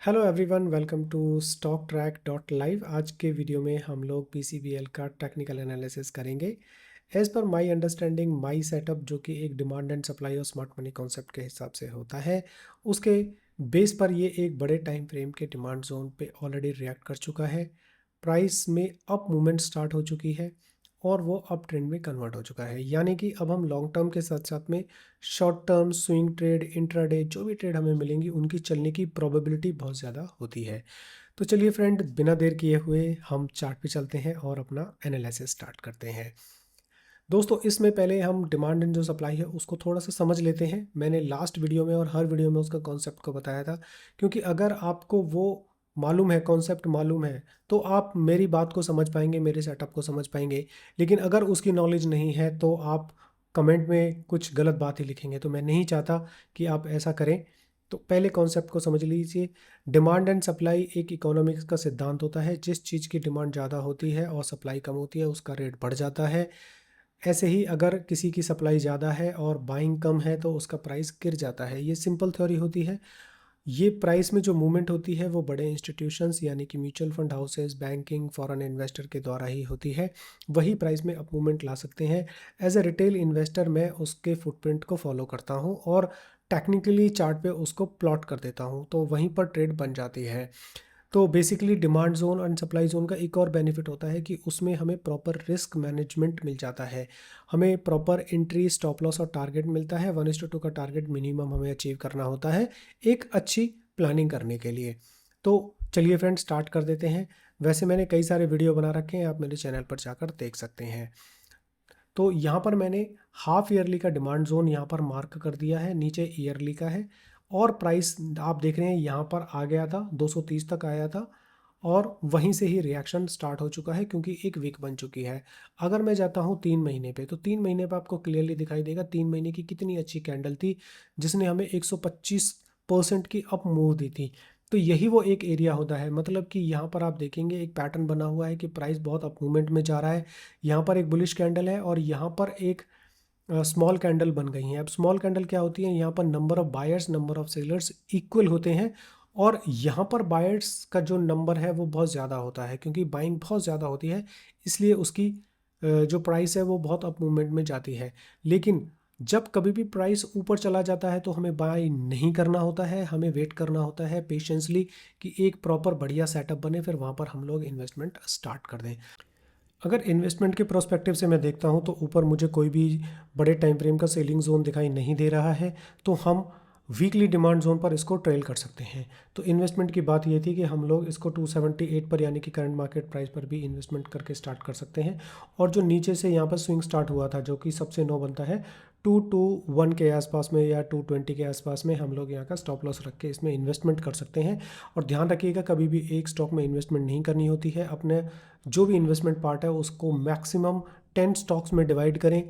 Hello everyone, welcome to stock track dot live. आज के video में हम लोग पीसीबीएल का टेक्निकल एनालिसिस करेंगे। As per my understanding, my setup जो कि एक डिमांड एंड सप्लाई और स्मार्ट मनी कॉन्सेप्ट के हिसाब से होता है, उसके बेस पर ये एक बड़े टाइम फ्रेम के डिमांड जोन पे ऑलरेडी रिएक्ट कर चुका है। प्राइस में अप मूवमेंट स्टार्ट हो चुकी है और वो अप ट्रेंड में कन्वर्ट हो चुका है। यानी कि अब हम लॉन्ग टर्म के साथ साथ में short term swing trade, intraday जो भी ट्रेड हमें मिलेंगी उनकी चलने की प्रोबेबिलिटी बहुत ज़्यादा होती है। तो चलिए फ्रेंड, बिना देर किए हुए हम चार्ट पे चलते हैं और अपना एनालिसिस स्टार्ट करते हैं। दोस्तों, इसमें पहले हम डिमांड एंड जो सप्लाई है उसको थोड़ा सा समझ लेते हैं। मैंने लास्ट वीडियो में और हर वीडियो में उसका कॉन्सेप्ट को बताया था, क्योंकि अगर आपको वो मालूम है, कॉन्सेप्ट मालूम है, तो आप मेरी बात को समझ पाएंगे, मेरे सेटअप को समझ पाएंगे। लेकिन अगर उसकी नॉलेज नहीं है तो आप कमेंट में कुछ गलत बात ही लिखेंगे, तो मैं नहीं चाहता कि आप ऐसा करें। तो पहले कॉन्सेप्ट को समझ लीजिए। डिमांड एंड सप्लाई एक इकोनॉमिक्स का सिद्धांत होता है। जिस चीज़ की डिमांड ज़्यादा होती है और सप्लाई कम होती है, उसका रेट बढ़ जाता है। ऐसे ही अगर किसी की सप्लाई ज़्यादा है और बाइंग कम है तो उसका प्राइस गिर जाता है। ये सिंपल थ्योरी होती है। ये प्राइस में जो मूवमेंट होती है वो बड़े इंस्टीट्यूशंस यानी कि mutual fund houses, banking, foreign investor के द्वारा ही होती है। वही प्राइस में अप मूवमेंट ला सकते हैं। एज ए रिटेल इन्वेस्टर मैं उसके फुटप्रिंट को फॉलो करता हूँ और टेक्निकली चार्ट पे उसको प्लॉट कर देता हूँ, तो वहीं पर ट्रेड बन जाती है। तो basically demand zone and supply zone का एक और बेनिफिट होता है कि उसमें हमें प्रॉपर रिस्क मैनेजमेंट मिल जाता है। हमें प्रॉपर एंट्री, स्टॉप लॉस और टारगेट मिलता है। 1:2 का टारगेट मिनिमम हमें अचीव करना होता है एक अच्छी प्लानिंग करने के लिए। तो चलिए फ्रेंड, स्टार्ट कर देते हैं। वैसे मैंने कई सारे वीडियो बना रखे हैं, आप मेरे चैनल पर जाकर देख सकते हैं। तो यहाँ पर मैंने हाफ ईयरली का डिमांड जोन यहाँ पर मार्क कर दिया है, नीचे ईयरली का है। और प्राइस आप देख रहे हैं यहाँ पर आ गया था, 230 तक आया था और वहीं से ही रिएक्शन स्टार्ट हो चुका है क्योंकि एक वीक बन चुकी है। अगर मैं जाता हूँ 3 महीने पे, तो 3 महीने पे आपको क्लियरली दिखाई देगा 3 महीने की कितनी अच्छी कैंडल थी, जिसने हमें 125% की अप मूव दी थी। तो यही वो एक एरिया होता है, मतलब कि यहाँ पर आप देखेंगे एक पैटर्न बना हुआ है कि प्राइस बहुत अप मूवमेंट में जा रहा है। यहाँ पर एक बुलिश कैंडल है और यहाँ पर एक स्मॉल कैंडल बन गई हैं। अब स्मॉल कैंडल क्या होती है, यहाँ पर number of buyers, number of sellers equal होते हैं और यहाँ पर बायर्स का जो नंबर है वो बहुत ज़्यादा होता है, क्योंकि बाइंग बहुत ज़्यादा होती है, इसलिए उसकी जो प्राइस है वो बहुत अप मूवमेंट में जाती है। लेकिन जब कभी भी प्राइस ऊपर चला जाता है तो हमें बाय नहीं करना होता है, हमें वेट करना होता है पेशेंसली कि एक प्रॉपर बढ़िया सेटअप बने, फिर वहाँ पर हम लोग इन्वेस्टमेंट स्टार्ट कर दें। अगर इन्वेस्टमेंट के प्रोस्पेक्टिव से मैं देखता हूँ तो ऊपर मुझे कोई भी बड़े टाइम फ्रेम का सेलिंग जोन दिखाई नहीं दे रहा है, तो हम वीकली डिमांड जोन पर इसको ट्रेल कर सकते हैं। तो इन्वेस्टमेंट की बात ये थी कि हम लोग इसको 278 पर यानी कि करंट मार्केट प्राइस पर भी इन्वेस्टमेंट करके स्टार्ट कर सकते हैं। और जो नीचे से यहाँ पर स्विंग स्टार्ट हुआ था, जो कि सबसे नो बनता है 221 के आसपास में या 220 के आसपास में, हम लोग यहाँ का स्टॉप लॉस रख के इसमें इन्वेस्टमेंट कर सकते हैं। और ध्यान रखिएगा, कभी भी एक स्टॉक में इन्वेस्टमेंट नहीं करनी होती है। अपने जो भी इन्वेस्टमेंट पार्ट है उसको मैक्सिमम 10 स्टॉक्स में डिवाइड करें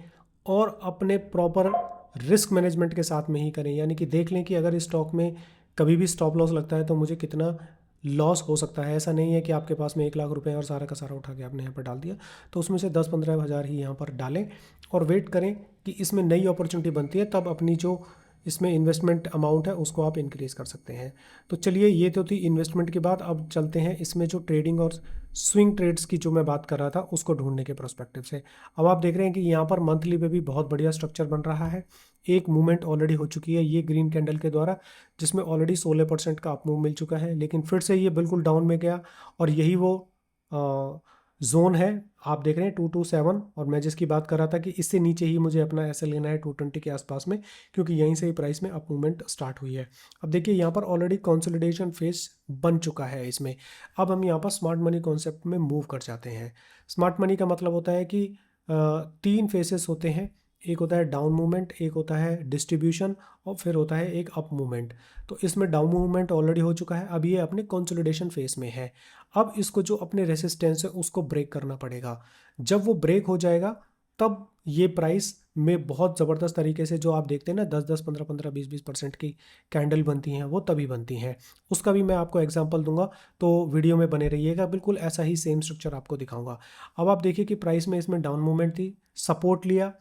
और अपने प्रॉपर रिस्क मैनेजमेंट के साथ में ही करें। यानी कि देख लें कि अगर इस स्टॉक में कभी भी स्टॉप लॉस लगता है तो मुझे कितना लॉस हो सकता है। ऐसा नहीं है कि आपके पास में 1 लाख रुपए और सारा का सारा उठा के आपने यहाँ पर डाल दिया। तो उसमें से 10-15 हज़ार ही यहाँ पर डालें और वेट करें कि इसमें नई अपॉर्चुनिटी बनती है, तब अपनी जो इसमें इन्वेस्टमेंट अमाउंट है उसको आप इंक्रीज कर सकते हैं। तो चलिए, ये तो थी इन्वेस्टमेंट की बात। अब चलते हैं इसमें जो ट्रेडिंग और स्विंग ट्रेड्स की जो मैं बात कर रहा था उसको ढूंढने के प्रोस्पेक्टिव से। अब आप देख रहे हैं कि यहाँ पर मंथली पे भी बहुत बढ़िया स्ट्रक्चर बन रहा है। एक मूवमेंट ऑलरेडी हो चुकी है ये ग्रीन कैंडल के द्वारा, जिसमें ऑलरेडी 16% का अप मूव मिल चुका है, लेकिन फिर से ये बिल्कुल डाउन में गया और यही वो जोन है। आप देख रहे हैं 227, और मैं जिसकी बात कर रहा था कि इससे नीचे ही मुझे अपना ऐसे लेना है 220 के आसपास में, क्योंकि यहीं से ही प्राइस में अप मूवमेंट स्टार्ट हुई है। अब देखिए यहाँ पर ऑलरेडी कंसोलिडेशन फेज बन चुका है इसमें। अब हम यहाँ पर स्मार्ट मनी कॉन्सेप्ट में मूव कर जाते हैं। स्मार्ट मनी का मतलब होता है कि 3 फेसेस होते हैं। एक होता है डाउन मूवमेंट, एक होता है डिस्ट्रीब्यूशन और फिर होता है एक अप मूवमेंट। तो इसमें डाउन मूवमेंट ऑलरेडी हो चुका है, अब ये अपने कंसोलिडेशन फेज में है। अब इसको जो अपने रेसिस्टेंस है उसको ब्रेक करना पड़ेगा। जब वो ब्रेक हो जाएगा तब ये प्राइस में बहुत ज़बरदस्त तरीके से, जो आप देखते हैं ना 10-10, 15-15, 20-20% की कैंडल बनती हैं, वो तभी बनती हैं। उसका भी मैं आपको एग्जांपल दूंगा, तो वीडियो में बने रहिएगा। बिल्कुल ऐसा ही सेम स्ट्रक्चर आपको दिखाऊंगा। अब आप देखिए कि प्राइस में इसमें डाउन मूवमेंट थी, सपोर्ट लिया,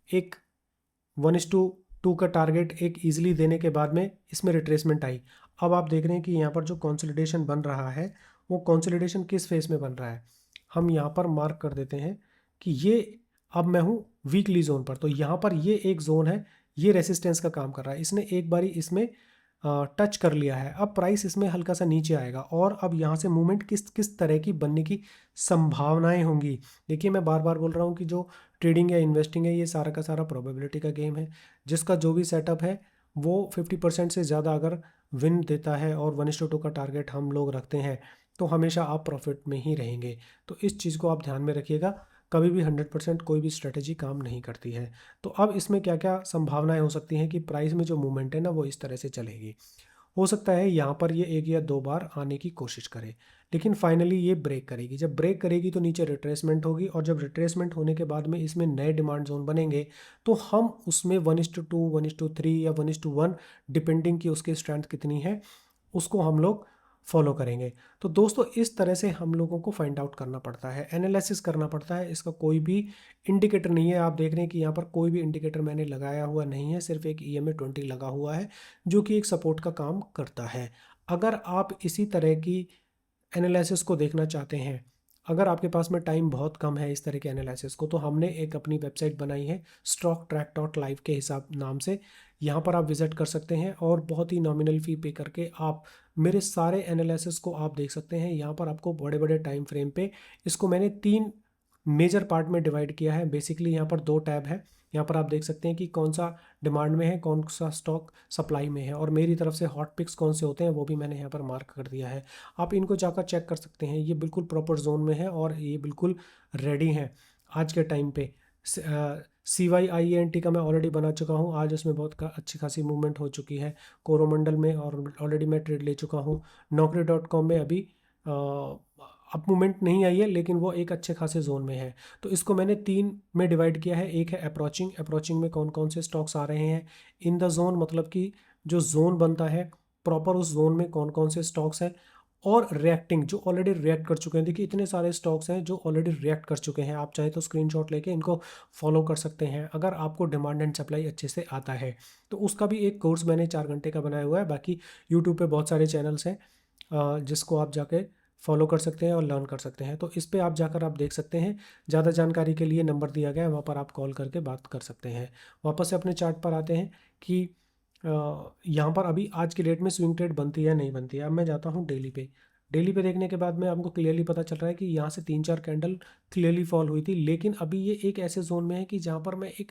एक 1:2 का टारगेट एक इजीली देने के बाद में इसमें रिट्रेसमेंट आई। अब आप देख रहे हैं कि यहाँ पर जो कंसोलिडेशन बन रहा है वो कंसोलिडेशन किस फेस में बन रहा है। हम यहाँ पर मार्क कर देते हैं कि ये, अब मैं हूँ वीकली जोन पर, तो यहाँ पर ये एक जोन है, ये रेसिस्टेंस का काम कर रहा है। इसने एक बारी इसमें टच कर लिया है, अब प्राइस इसमें हल्का सा नीचे आएगा और अब यहाँ से मूवमेंट किस किस तरह की बनने की संभावनाएं होंगी। देखिए मैं बार बार बोल रहा हूँ कि जो ट्रेडिंग या इन्वेस्टिंग है ये सारा का सारा प्रोबेबिलिटी का गेम है। जिसका जो भी सेटअप है वो 50% से ज़्यादा अगर विन देता है और 1:2 का टारगेट हम लोग रखते हैं तो हमेशा आप प्रॉफिट में ही रहेंगे। तो इस चीज़ को आप ध्यान में रखिएगा, कभी भी 100% कोई भी स्ट्रेटजी काम नहीं करती है। तो अब इसमें क्या क्या संभावनाएं हो सकती हैं कि प्राइस में जो मूवमेंट है ना वो इस तरह से चलेगी। हो सकता है यहाँ पर ये एक या दो बार आने की कोशिश करे, लेकिन फाइनली ये ब्रेक करेगी। जब ब्रेक करेगी तो नीचे रिट्रेसमेंट होगी और जब रिट्रेसमेंट होने के बाद में इसमें नए डिमांड जोन बनेंगे तो हम उसमें 1:2, 1:3 या 1:1 डिपेंडिंग कि उसकी स्ट्रेंथ कितनी है उसको हम लोग फॉलो करेंगे। तो दोस्तों इस तरह से हम लोगों को फाइंड आउट करना पड़ता है, एनालिसिस करना पड़ता है। इसका कोई भी इंडिकेटर नहीं है। आप देख रहे हैं कि यहाँ पर कोई भी इंडिकेटर मैंने लगाया हुआ नहीं है, सिर्फ एक EMA 20 लगा हुआ है जो कि एक सपोर्ट का काम करता है। अगर आप इसी तरह की एनालिसिस को देखना चाहते हैं, अगर आपके पास में टाइम बहुत कम है इस तरह के एनालिसिस को, तो हमने एक अपनी वेबसाइट बनाई है stocktrack.live के हिसाब नाम से। यहाँ पर आप विज़िट कर सकते हैं और बहुत ही नॉमिनल फ़ी पे करके आप मेरे सारे एनालिसिस को आप देख सकते हैं। यहाँ पर आपको बड़े बड़े टाइम फ्रेम पे इसको मैंने 3 मेजर पार्ट में डिवाइड किया है। बेसिकली यहाँ पर 2 टैब है। यहाँ पर आप देख सकते हैं कि कौन सा डिमांड में है, कौन सा स्टॉक सप्लाई में है और मेरी तरफ से हॉट पिक्स कौन से होते हैं वो भी मैंने यहाँ पर मार्क कर दिया है। आप इनको जाकर चेक कर सकते हैं। ये बिल्कुल प्रॉपर जोन में है और ये बिल्कुल रेडी हैं आज के टाइम पे। CYIENT का मैं ऑलरेडी बना चुका हूँ, आज उसमें बहुत अच्छी खासी मूवमेंट हो चुकी है कोरोमंडल में और ऑलरेडी मैं ट्रेड ले चुका हूँ। Naukri.com में अभी अप मूवमेंट नहीं आई है लेकिन वो एक अच्छे खासे जोन में है। तो इसको मैंने 3 में डिवाइड किया है। एक है अप्रोचिंग, अप्रोचिंग में कौन कौन से स्टॉक्स आ रहे हैं। इन द जोन मतलब कि जो जोन बनता है प्रॉपर उस जोन में कौन कौन से स्टॉक्स हैं। और रिएक्टिंग, जो ऑलरेडी रिएक्ट कर चुके हैं। देखिए इतने सारे स्टॉक्स हैं जो ऑलरेडी रिएक्ट कर चुके हैं। आप चाहे तो स्क्रीनशॉट लेके इनको फॉलो कर सकते हैं अगर आपको डिमांड एंड सप्लाई अच्छे से आता है। तो उसका भी एक कोर्स मैंने 4 घंटे का बनाया हुआ है। बाकी यूट्यूब पे बहुत सारे चैनल्स हैं जिसको आप जाके फॉलो कर सकते हैं और लर्न कर सकते हैं। तो इस पे आप जाकर आप देख सकते हैं। ज़्यादा जानकारी के लिए नंबर दिया गया है, वहाँ पर आप कॉल करके बात कर सकते हैं। वापस से अपने चार्ट पर आते हैं कि यहाँ पर अभी आज की डेट में स्विंग ट्रेड बनती है नहीं बनती है। अब मैं जाता हूँ डेली पे। डेली पे देखने के बाद में आपको क्लियरली पता चल रहा है कि यहाँ से 3-4 कैंडल क्लियरली फॉल हुई थी, लेकिन अभी ये एक ऐसे जोन में है कि जहाँ पर मैं एक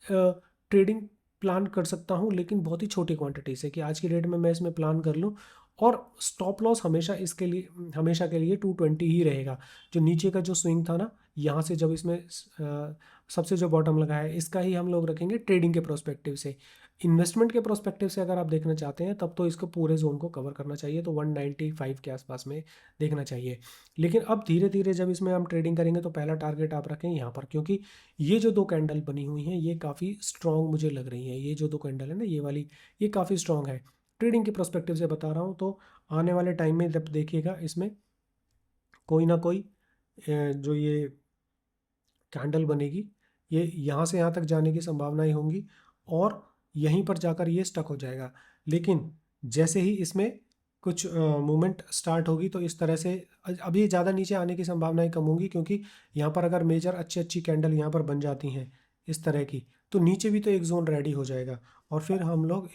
ट्रेडिंग प्लान कर सकता हूँ, लेकिन बहुत ही छोटी क्वांटिटी से, कि आज की डेट में मैं इसमें प्लान कर लूँ। और स्टॉप लॉस हमेशा इसके लिए, हमेशा के लिए 220 ही रहेगा। जो नीचे का जो स्विंग था ना, यहाँ से जब इसमें सबसे जो बॉटम लगा है इसका ही हम लोग रखेंगे ट्रेडिंग के प्रोस्पेक्टिव से। इन्वेस्टमेंट के प्रोस्पेक्टिव से अगर आप देखना चाहते हैं तब तो इसको पूरे जोन को कवर करना चाहिए, तो 195 के आसपास में देखना चाहिए। लेकिन अब धीरे धीरे जब इसमें हम ट्रेडिंग करेंगे तो पहला टारगेट आप रखें यहाँ पर, क्योंकि ये जो 2 कैंडल बनी हुई हैं ये काफ़ी स्ट्रॉन्ग मुझे लग रही हैं। ये जो 2 कैंडल है ना, ये वाली, ये काफ़ी स्ट्रॉन्ग है। ट्रेडिंग के प्रोस्पेक्टिव से बता रहा हूँ। तो आने वाले टाइम में जब देखिएगा इसमें कोई ना कोई जो ये कैंडल बनेगी, ये यहाँ से यहाँ तक जाने की संभावनाएं होंगी और यहीं पर जाकर ये स्टक हो जाएगा। लेकिन जैसे ही इसमें कुछ मूवमेंट स्टार्ट होगी तो इस तरह से अभी ज़्यादा नीचे आने की संभावनाएं कम होंगी, क्योंकि यहाँ पर अगर मेजर अच्छी अच्छी कैंडल यहाँ पर बन जाती हैं इस तरह की, तो नीचे भी तो एक जोन रेडी हो जाएगा और फिर हम लोग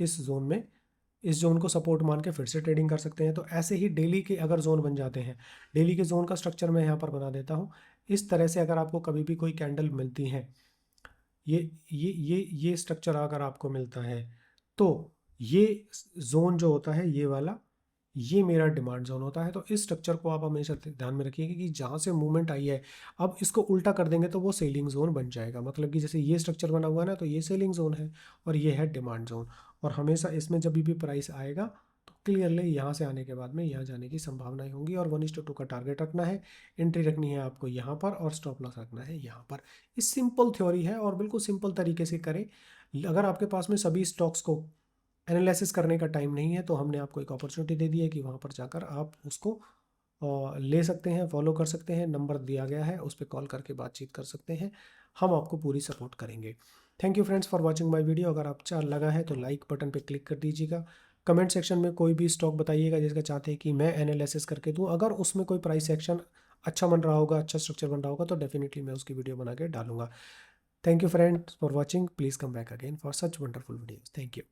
इस जोन को सपोर्ट मान के फिर से ट्रेडिंग कर सकते हैं। तो ऐसे ही डेली के अगर जोन बन जाते हैं, डेली के जोन का स्ट्रक्चर मैं यहाँ पर बना देता हूँ। इस तरह से अगर आपको कभी भी कोई कैंडल मिलती है, ये स्ट्रक्चर अगर आपको मिलता है, तो ये जोन जो होता है ये वाला, ये मेरा डिमांड जोन होता है। तो इस स्ट्रक्चर को आप हमेशा ध्यान में रखिएगा कि जहाँ से मूवमेंट आई है, अब इसको उल्टा कर देंगे तो वो सेलिंग जोन बन जाएगा। मतलब कि जैसे ये स्ट्रक्चर बना हुआ है ना, तो ये सेलिंग जोन है और ये है डिमांड जोन। और हमेशा इसमें जब भी प्राइस आएगा तो क्लियरली यहाँ से आने के बाद में यहाँ जाने की संभावनाएं होंगी और 1:2 का टारगेट रखना है। एंट्री रखनी है आपको यहाँ पर और स्टॉप लॉस रखना है यहाँ पर। इस सिंपल थ्योरी है और बिल्कुल सिंपल तरीके से करें। अगर आपके पास में सभी स्टॉक्स को एनालिसिस करने का टाइम नहीं है तो हमने आपको एक अपॉर्चुनिटी दे दी है कि वहाँ पर जाकर आप उसको ले सकते हैं, फॉलो कर सकते हैं। नंबर दिया गया है, उस पर कॉल करके बातचीत कर सकते हैं। हम आपको पूरी सपोर्ट करेंगे। Thank you friends for watching my video. अगर अच्छा लगा है तो लाइक बटन पे क्लिक कर दीजिएगा। कमेंट सेक्शन में कोई भी स्टॉक बताइएगा जिसका चाहते हैं कि मैं एनालिसिस करके दूँ। अगर उसमें कोई प्राइस एक्शन अच्छा बन रहा होगा, अच्छा स्ट्रक्चर बन रहा होगा, तो डेफिनेटली मैं उसकी वीडियो बना के डालूंगा। Thank you friends for watching. Please come back again for such wonderful videos. Thank you.